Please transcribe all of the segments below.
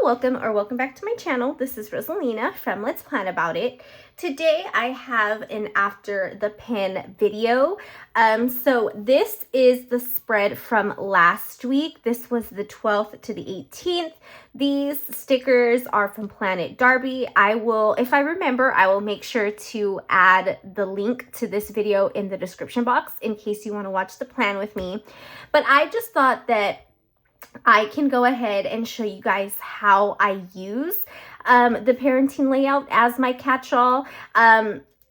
welcome back to my channel. This is Rosalina from Let's Plan About It. Today I have an after the pen video. So this is the spread from last week. This was the 12th to the 18th. These stickers are from PlanIt Darbi. If I remember, I will make sure to add the link to this video in the description box in case you want to watch the plan with me. But I just thought that I can go ahead and show you guys how I use the parenting layout as my catch-all.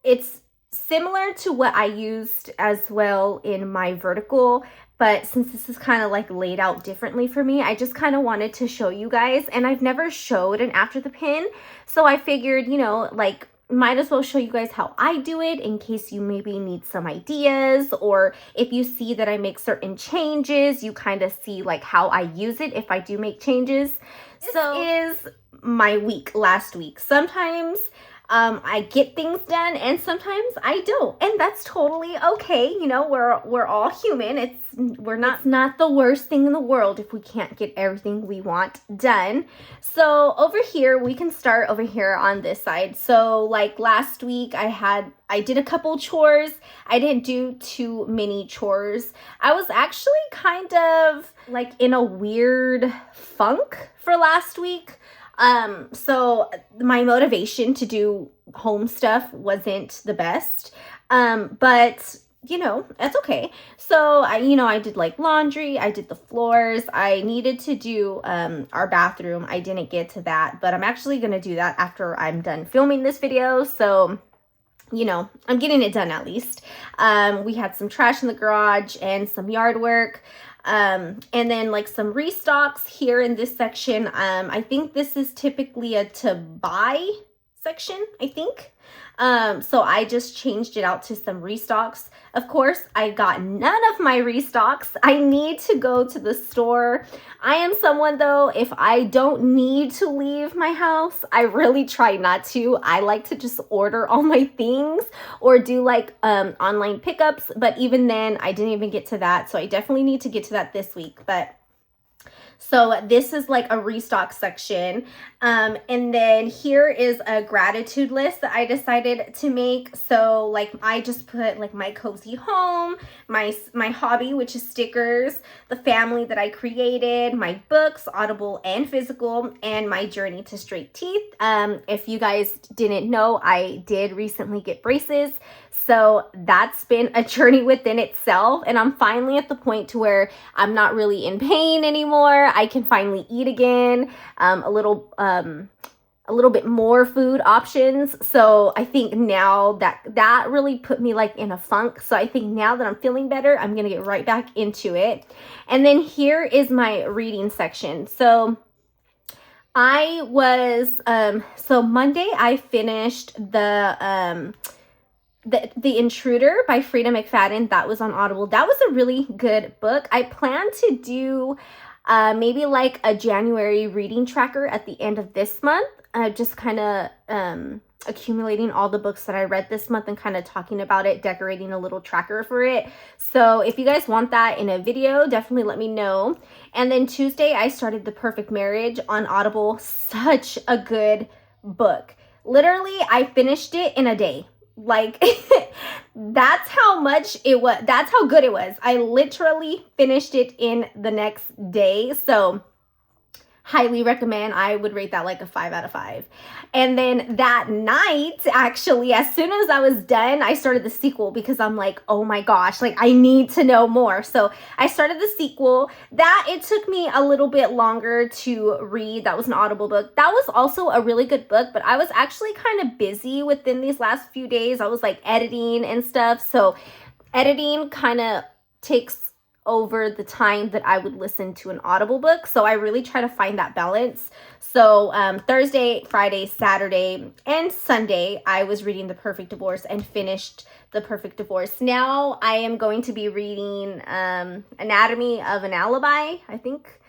It's similar to what I used as well in my vertical, but since this is kind of like laid out differently for me, I just kind of wanted to show you guys. And I've never showed an after the pin, so I figured, you know, like, might as well show you guys how I do it in case you maybe need some ideas, or if you see that I make certain changes, you kind of see like how I use it if I do make changes. This is my week last week. Sometimes I get things done and sometimes I don't, and that's totally okay. You know, we're all human. It's not the worst thing in the world if we can't get everything we want done. So over here, we can start over here on this side. So like last week I did a couple chores. I didn't do too many chores. I was actually kind of like in a weird funk for last week. So my motivation to do home stuff wasn't the best, but you know, that's okay. So I did like laundry, I did the floors, I needed to do, our bathroom. I didn't get to that, but I'm actually going to do that after I'm done filming this video. So, you know, I'm getting it done at least. We had some trash in the garage and some yard work. And then like some restocks here in this section. I think this is typically a to buy section, I think. So I just changed it out to some restocks. Of course, I got none of my restocks. I need to go to the store. I am someone though, if I don't need to leave my house, I really try not to. I like to just order all my things or do like online pickups. But even then, I didn't even get to that. So I definitely need to get to that this week. So this is like a restock section. And then here is a gratitude list that I decided to make. So like I just put like my cozy home, my hobby, which is stickers, the family that I created, my books, Audible and physical, and my journey to straight teeth. If you guys didn't know, I did recently get braces. So that's been a journey within itself. And I'm finally at the point to where I'm not really in pain anymore. I can finally eat again, a little bit more food options. So I think now that really put me like in a funk. So I think now that I'm feeling better, I'm going to get right back into it. And then here is my reading section. So I was, so Monday I finished the Intruder by Frida McFadden. That was on Audible. That was a really good book. I plan to do maybe like a January reading tracker at the end of this month. Just kind of accumulating all the books that I read this month and kind of talking about it, decorating a little tracker for it. So if you guys want that in a video, definitely let me know. And then Tuesday, I started The Perfect Marriage on Audible. Such a good book. Literally, I finished it in a day. Like, that's how much it was. That's how good it was. I literally finished it in the next day. So highly recommend. I would rate that like a 5 out of 5. And then that night, actually, as soon as I was done, I started the sequel because I'm like, oh my gosh, like I need to know more. So I started the sequel. That it took me a little bit longer to read. That was an Audible book. That was also a really good book, but I was actually kind of busy within these last few days. I was like editing and stuff. So editing kind of takes over the time that I would listen to an Audible book. So I really try to find that balance. So Thursday, Friday, Saturday, and Sunday, I was reading The Perfect Divorce and finished The Perfect Divorce. Now I am going to be reading Anatomy of an Alibi. I think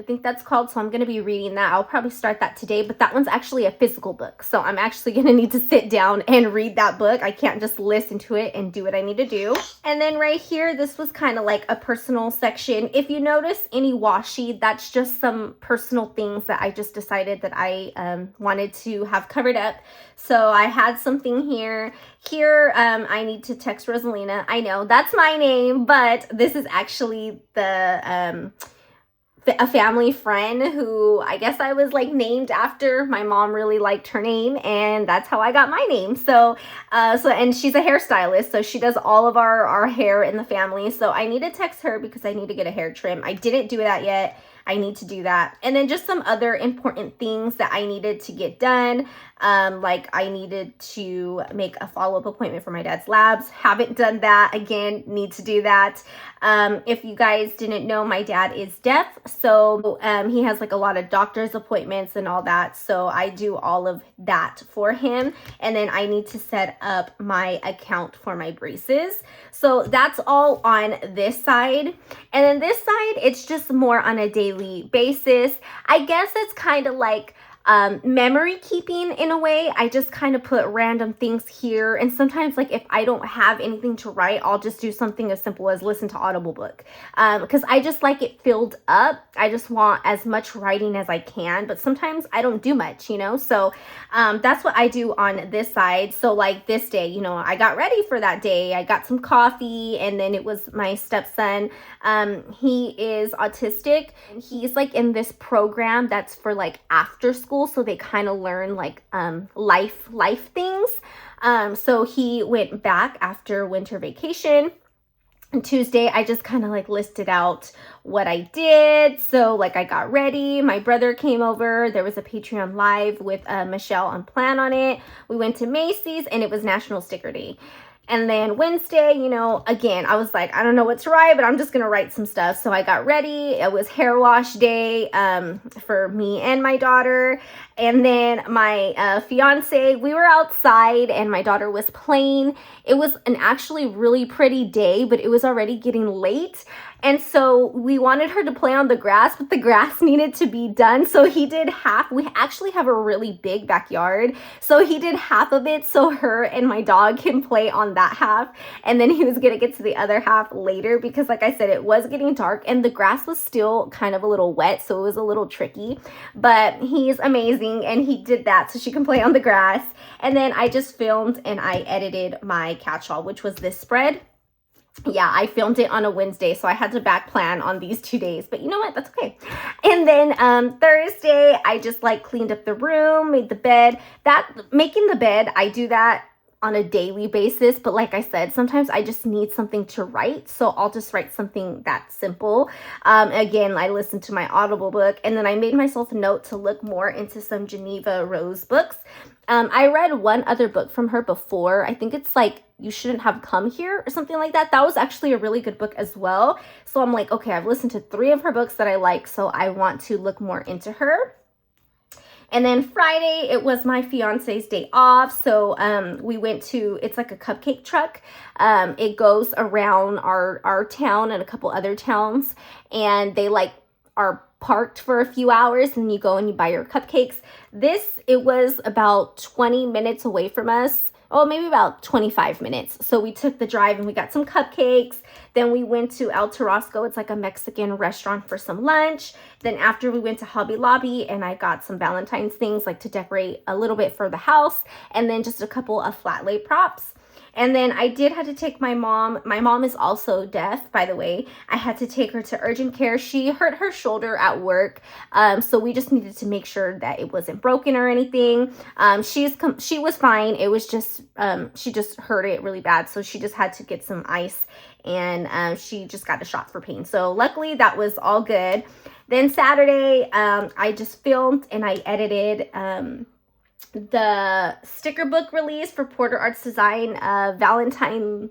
I think that's called. So I'm going to be reading that. I'll probably start that today, but that one's actually a physical book. So I'm actually going to need to sit down and read that book. I can't just listen to it and do what I need to do. And then right here, this was kind of like a personal section. If you notice any washi, that's just some personal things that I just decided that I wanted to have covered up. So I had something here. Here, I need to text Rosalina. I know that's my name, but this is actually the a family friend who I guess I was like named after. My mom really liked her name, and that's how I got my name. So and she's a hairstylist, so she does all of our hair in the family. So I need to text her because I need to get a hair trim. I didn't do that yet. I need to do that. And then just some other important things that I needed to get done. Like I needed to make a follow-up appointment for my dad's labs. Haven't done that. Again, need to do that. If you guys didn't know, my dad is deaf. So he has like a lot of doctor's appointments and all that. So I do all of that for him. And then I need to set up my account for my braces. So that's all on this side. And then this side, it's just more on a daily basis. I guess it's kind of like memory keeping in a way. I just kind of put random things here, and sometimes like if I don't have anything to write, I'll just do something as simple as listen to Audible book, because I just like it filled up. I just want as much writing as I can, but sometimes I don't do much, you know. So that's what I do on this side. So like this day, you know, I got ready for that day. I got some coffee, and then it was my stepson. He is autistic, and he's like in this program that's for like after school, so they kind of learn like life things. So he went back after winter vacation. And Tuesday, I just kind of like listed out what I did. So like I got ready. My brother came over. There was a Patreon live with Michelle on PlanIt. We went to Macy's, and it was National Sticker Day. And then Wednesday, you know, again, I was like, I don't know what to write, but I'm just going to write some stuff. So I got ready. It was hair wash day for me and my daughter. And then my fiance, we were outside and my daughter was playing. It was an actually really pretty day, but it was already getting late. And so we wanted her to play on the grass, but the grass needed to be done. So he did half. We actually have a really big backyard. So he did half of it so her and my dog can play on that half. And then he was going to get to the other half later because, like I said, it was getting dark and the grass was still kind of a little wet. So it was a little tricky. But he's amazing and he did that so she can play on the grass. And then I just filmed and I edited my catch-all, which was this spread. Yeah, I filmed it on a Wednesday, so I had to back plan on these 2 days, but you know what? That's okay. And then Thursday, I just like cleaned up the room, made the bed. Making the bed, I do that on a daily basis, but like I said, sometimes I just need something to write, so I'll just write something that simple. Again, I listened to my Audible book, and then I made myself a note to look more into some Geneva Rose books. I read one other book from her before. I think it's like You Shouldn't Have Come Here or something like that. That was actually a really good book as well. So I'm like, okay, I've listened to 3 of her books that I like, so I want to look more into her. And then Friday, it was my fiance's day off. So we went to, it's like a cupcake truck. It goes around our town and a couple other towns. And they like are parked for a few hours and you go and you buy your cupcakes. It was about 20 minutes away from us. Oh, maybe about 25 minutes. So we took the drive and we got some cupcakes. Then we went to El Tarasco. It's like a Mexican restaurant for some lunch. Then after we went to Hobby Lobby and I got some Valentine's things like to decorate a little bit for the house. And then just a couple of flat lay props. And then I did have to take my mom. My mom is also deaf, by the way. I had to take her to urgent care. She hurt her shoulder at work. So we just needed to make sure that it wasn't broken or anything. She was fine. It was just, she just hurt it really bad. So she just had to get some ice and she just got a shot for pain. So luckily that was all good. Then Saturday, I just filmed and I edited, the sticker book release for PorterArtsDesign, Valentine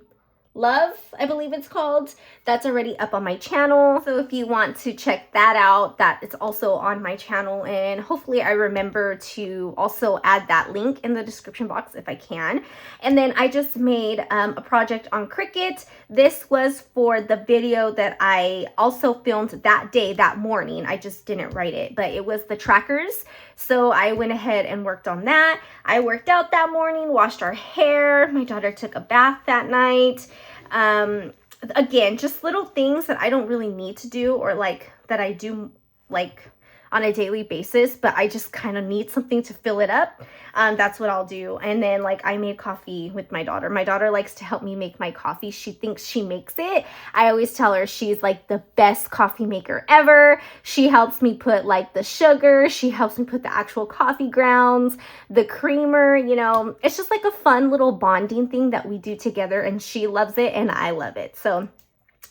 Love, I believe it's called. That's already up on my channel. So if you want to check that out, that it's also on my channel, and hopefully I remember to also add that link in the description box if I can. And then I just made a project on Cricut. This was for the video that I also filmed that day, that morning. I just didn't write it, but it was the trackers. So I went ahead and worked on that. I worked out that morning, washed our hair. My daughter took a bath that night. Again, just little things that I don't really need to do, or like that I do like on a daily basis, but I just kind of need something to fill it up. That's what I'll do. And then like I made coffee with my daughter. My daughter likes to help me make my coffee. She thinks she makes it. I always tell her she's like the best coffee maker ever. She helps me put like the sugar. She helps me put the actual coffee grounds, the creamer, you know. It's just like a fun little bonding thing that we do together, and she loves it and I love it. So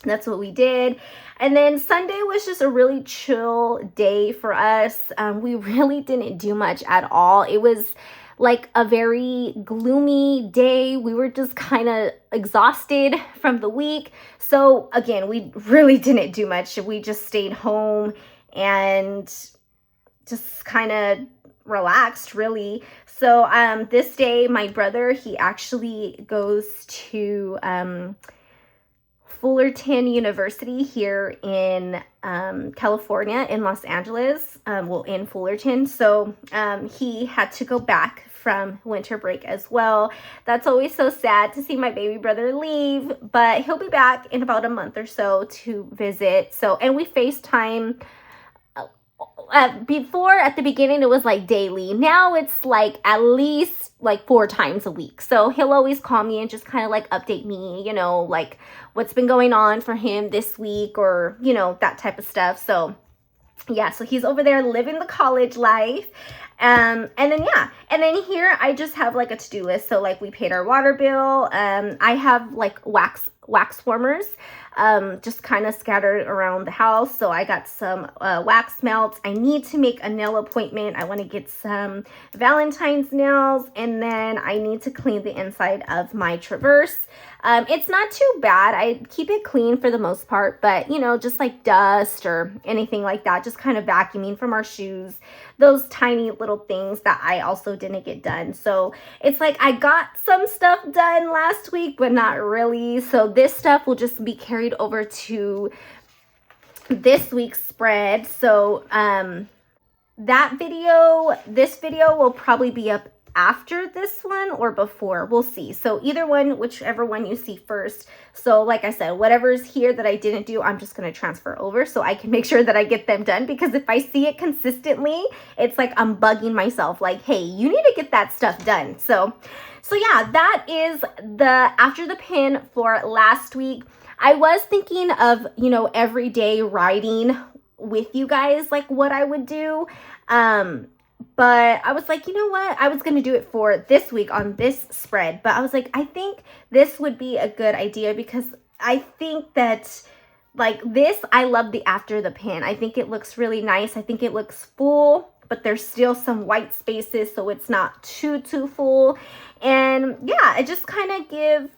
that's what we did. And then Sunday was just a really chill day for us. We really didn't do much at all. It was like a very gloomy day. We were just kind of exhausted from the week. So again, we really didn't do much. We just stayed home and just kind of relaxed, really. So this day, my brother, he actually goes to Fullerton University here in California, in Los Angeles, well, in Fullerton. So he had to go back from winter break as well. That's always so sad to see my baby brother leave, but he'll be back in about a month or so to visit. So, and we FaceTime. Before, at the beginning, it was like daily. Now it's like at least like 4 times a week. So he'll always call me and just kind of like update me, you know, like what's been going on for him this week, or, you know, that type of stuff. So yeah, so he's over there living the college life. And then, yeah, and then here I just have like a to-do list. So like we paid our water bill. I have like wax warmers just kind of scattered around the house. So I got some wax melts. I need to make a nail appointment. I want to get some Valentine's nails, and then I need to clean the inside of my Traverse. It's not too bad. I keep it clean for the most part, but you know, just like dust or anything like that, just kind of vacuuming from our shoes, those tiny little things that I also didn't get done. So it's like I got some stuff done last week, but not really. So this stuff will just be carried over to this week's spread. So this video will probably be up after this one or before, we'll see. So either one, whichever one you see first. So like I said, whatever's here that I didn't do, I'm just going to transfer over so I can make sure that I get them done, because if I see it consistently, it's like I'm bugging myself like, hey, you need to get that stuff done. So yeah, that is the after the pin for last week. I was thinking of, you know, every day writing with you guys, like what I would do. But I was like, you know what? I was going to do it for this week on this spread. But I was like, I think this would be a good idea, because I think that like this, I love the after the pin. I think it looks really nice. I think it looks full, but there's still some white spaces, so it's not too full. And yeah, I just kind of give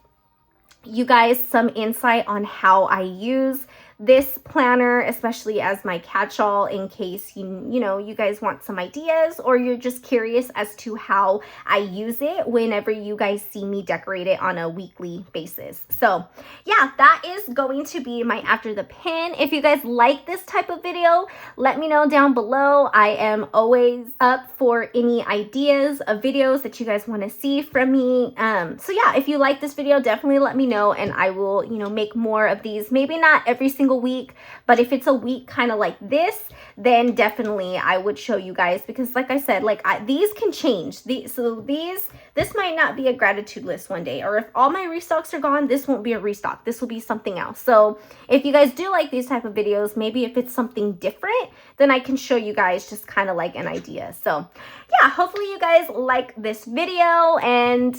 you guys some insight on how I use this planner, especially as my catch-all, in case you know, you guys want some ideas, or you're just curious as to how I use it whenever you guys see me decorate it on a weekly basis. So yeah, that is going to be my after the pin. If you guys like this type of video, let me know down below. I am always up for any ideas of videos that you guys want to see from me. So yeah, if you like this video, definitely let me know, and I will, you know, make more of these. Maybe not every single week, but if it's a week kind of like this, then definitely I would show you guys, because like I said, like these can change. This might not be a gratitude list one day, or if all my restocks are gone, this won't be a restock. This will be something else. So if you guys do like these type of videos, maybe if it's something different, then I can show you guys just kind of like an idea. So yeah, hopefully you guys like this video, and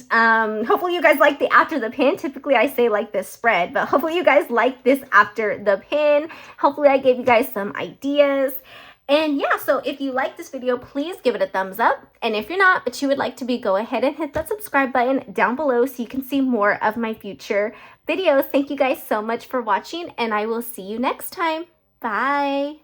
hopefully you guys like the after the pin. Typically I say like this spread, but hopefully you guys like this after the pin. Hopefully I gave you guys some ideas. And yeah, so if you like this video, please give it a thumbs up. And if you're not, but you would like to be, go ahead and hit that subscribe button down below so you can see more of my future videos. Thank you guys so much for watching, and I will see you next time. Bye.